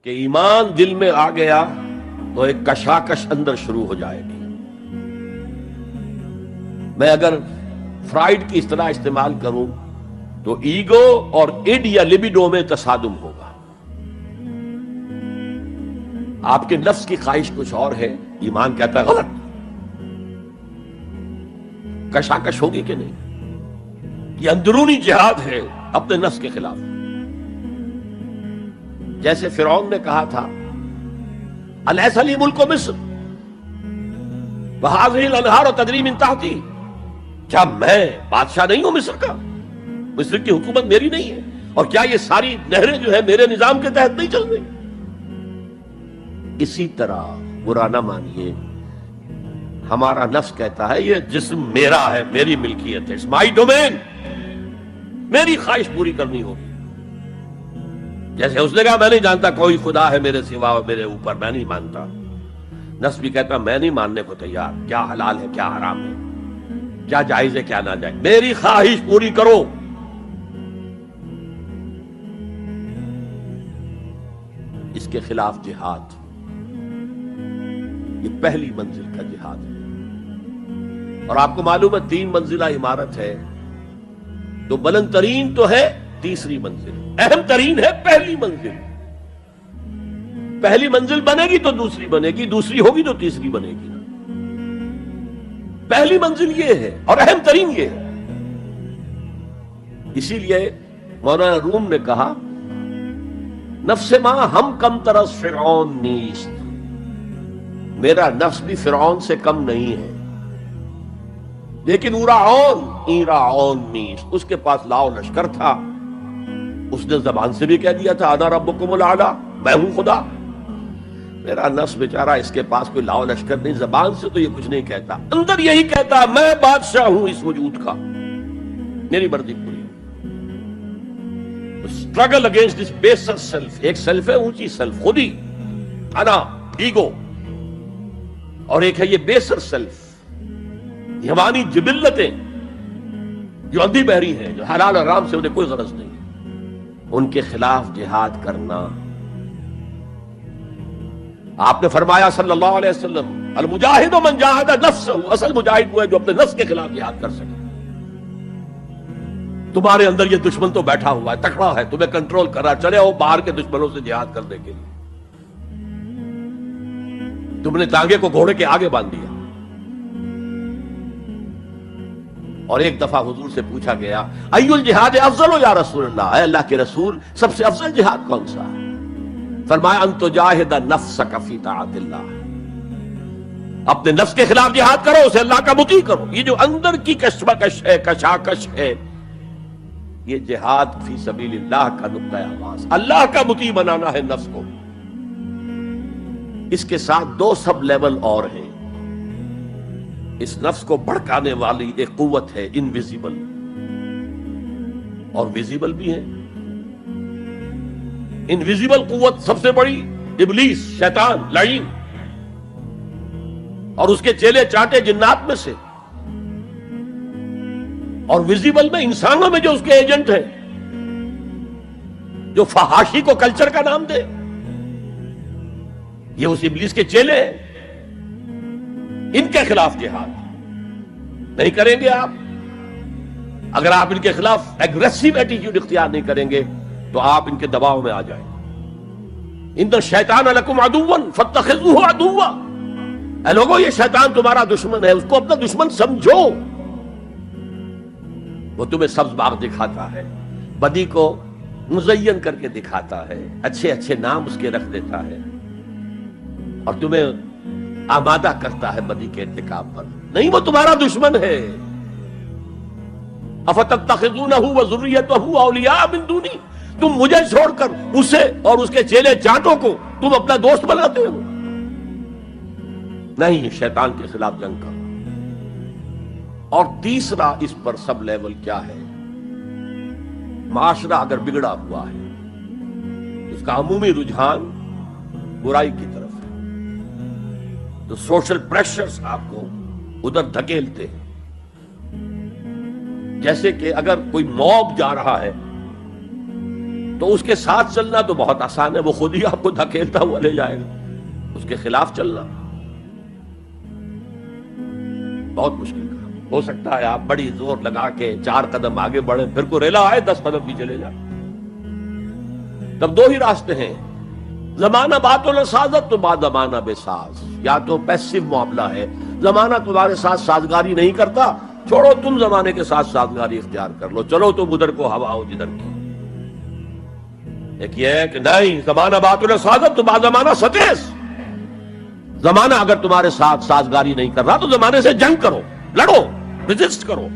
کہ ایمان دل میں آ گیا تو ایک کشاکش اندر شروع ہو جائے گی. میں اگر فرائڈ کی اصطلاح استعمال کروں تو ایگو اور اڈ یا لبیڈو میں تصادم ہوگا. آپ کے نفس کی خواہش کچھ اور ہے، ایمان کہتا ہے غلط. کشاکش ہوگی کہ نہیں؟ یہ اندرونی جہاد ہے اپنے نفس کے خلاف. جیسے فرعون نے کہا تھا الیس لی ملک مصر وہذہ الانہار تجری من تحتی، کیا میں بادشاہ نہیں ہوں مصر کا؟ مصر کی حکومت میری نہیں ہے؟ اور کیا یہ ساری نہریں جو ہے میرے نظام کے تحت نہیں چل رہی؟ اسی طرح برا نہ مانیے، ہمارا نفس کہتا ہے یہ جسم میرا ہے، میری ملکیت ہے، اٹس مائی ڈومین، میری خواہش پوری کرنی ہوگی. جیسے اس نے کہا میں نہیں جانتا کوئی خدا ہے میرے سوا اور میرے اوپر، میں نہیں مانتا. نفس بھی کہتا میں نہیں ماننے کو تیار، کیا حلال ہے کیا حرام ہے، کیا جائز ہے کیا ناجائز، میری خواہش پوری کرو. اس کے خلاف جہاد، یہ پہلی منزل کا جہاد ہے. اور آپ کو معلوم ہے 3 منزلہ عمارت ہے، تو بلند ترین تو ہے تیسری منزل، اہم ترین ہے پہلی منزل. پہلی منزل بنے گی تو دوسری بنے گی، دوسری ہوگی تو تیسری بنے گی. پہلی منزل یہ ہے اور اہم ترین یہ ہے. اسی لیے مولانا روم نے کہا نفس ماں ہم کم ترس فرعون نیست، میرا نفس بھی فرعون سے کم نہیں ہے، لیکن ایراعون نیست، اس کے پاس لاؤ لشکر تھا. اس نے زبان سے بھی کہہ دیا تھا انا ربکم الاعلی، میں ہوں خدا. میرا نفس بیچارہ اس کے پاس کوئی لاؤ لشکر نہیں، زبان سے تو یہ کچھ نہیں کہتا، اندر یہی کہتا میں بادشاہ ہوں اس وجود کا، میری مرضی پوری. اسٹرگل اگینسٹ دس بیسر سیلف، ایک سیلف ہے اونچی سیلف، خودی، انا، ایگو، اور ایک ہے یہ بیسر سیلف، یہ ہماری جبلتیں جو اندھی بہری ہیں، جو حلال اور حرام سے انہیں کوئی غرض نہیں، ان کے خلاف جہاد کرنا. آپ نے فرمایا صلی اللہ علیہ وسلم المجاہد من جاہد نفسہ، اصل مجاہد وہ ہے جو اپنے نفس کے خلاف جہاد کر سکے. تمہارے اندر یہ دشمن تو بیٹھا ہوا ہے، تکڑا ہے، تمہیں کنٹرول کر رہا، چلے وہ باہر کے دشمنوں سے جہاد کرنے کے لیے. تم نے ٹانگے کو گھوڑے کے آگے باندھ دیا. اور ایک دفعہ حضور سے پوچھا گیا ای الجہاد افضل یا رسول اللہ، اے اللہ کے رسول سب سے افضل جہاد کون سا ہے؟ فرمایا ان تجاہد نفسک فی طاعت اللہ، اپنے نفس کے خلاف جہاد کرو، اسے اللہ کا مطیع کرو. یہ جو اندر کی کشمکش ہے، کشاکش ہے، یہ جہاد فی سبیل اللہ کا نقطہ آغاز، اللہ کا مطیع بنانا ہے نفس کو. اس کے ساتھ 2 سب لیول اور ہیں. اس نفس کو بھڑکانے والی ایک قوت ہے انویزیبل، اور ویزیبل بھی ہے. انویزیبل قوت سب سے بڑی ابلیس، شیطان، لعین، اور اس کے چیلے چاٹے جنات میں سے. اور ویزیبل میں انسانوں میں جو اس کے ایجنٹ ہیں، جو فحاشی کو کلچر کا نام دے، یہ اس ابلیس کے چیلے ہیں. ان کے خلاف جہاد نہیں کریں گے آپ. اگر آپ ان کے خلاف ایگریسو ایٹیٹیوڈ اختیار نہیں کریں گے تو آپ ان کے دباؤ میں آ جائیں. ان الشیطان لکم عدوا فاتخذوہ عدوا، اے لوگوں یہ شیطان تمہارا دشمن ہے، اس کو اپنا دشمن سمجھو. وہ تمہیں سبز باغ دکھاتا ہے، بدی کو مزین کر کے دکھاتا ہے، اچھے اچھے نام اس کے رکھ دیتا ہے، اور تمہیں آمادہ کرتا ہے بدی کے ارتکاب پر. نہیں، وہ تمہارا دشمن ہے. افتتخذونہ وذریتہ اولیاء من دونی، تم مجھے چھوڑ کر اسے اور اس کے چیلے چاٹوں کو تم اپنا دوست بناتے ہو. نہیں، شیطان کے خلاف جنگ کرو. اور تیسرا اس پر سب لیول کیا ہے؟ معاشرہ اگر بگڑا ہوا ہے، اس کا عمومی رجحان برائی کی طرف ہے، تو سوشل پریشرز آپ کو ادھر دھکیلتے ہیں. جیسے کہ اگر کوئی موب جا رہا ہے تو اس کے ساتھ چلنا تو بہت آسان ہے، وہ خود ہی آپ کو دھکیلتا ہوا لے جائے گا. اس کے خلاف چلنا بہت مشکل کام. ہو سکتا ہے آپ بڑی زور لگا کے 4 قدم آگے بڑھیں، پھر کو ریلا آئے 10 قدم بھی چلے جائیں. تب 2 ہی راستے ہیں، زمانہ بات و سازت تو بعد زمانہ بے ساز. یا تو پیسو معاملہ ہے، زمانہ تمہارے ساتھ سازگاری نہیں کرتا، چھوڑو تم زمانے کے ساتھ سازگاری اختیار کر لو، چلو تم ادھر کو ہوا ہو جدھر کی. ایک یہ ہے کہ نہیں، زمانہ بات و سازت تو بعد زمانہ ستیس. زمانہ اگر تمہارے ساتھ سازگاری نہیں کر رہا تو زمانے سے جنگ کرو، لڑو، ریزسٹ کرو.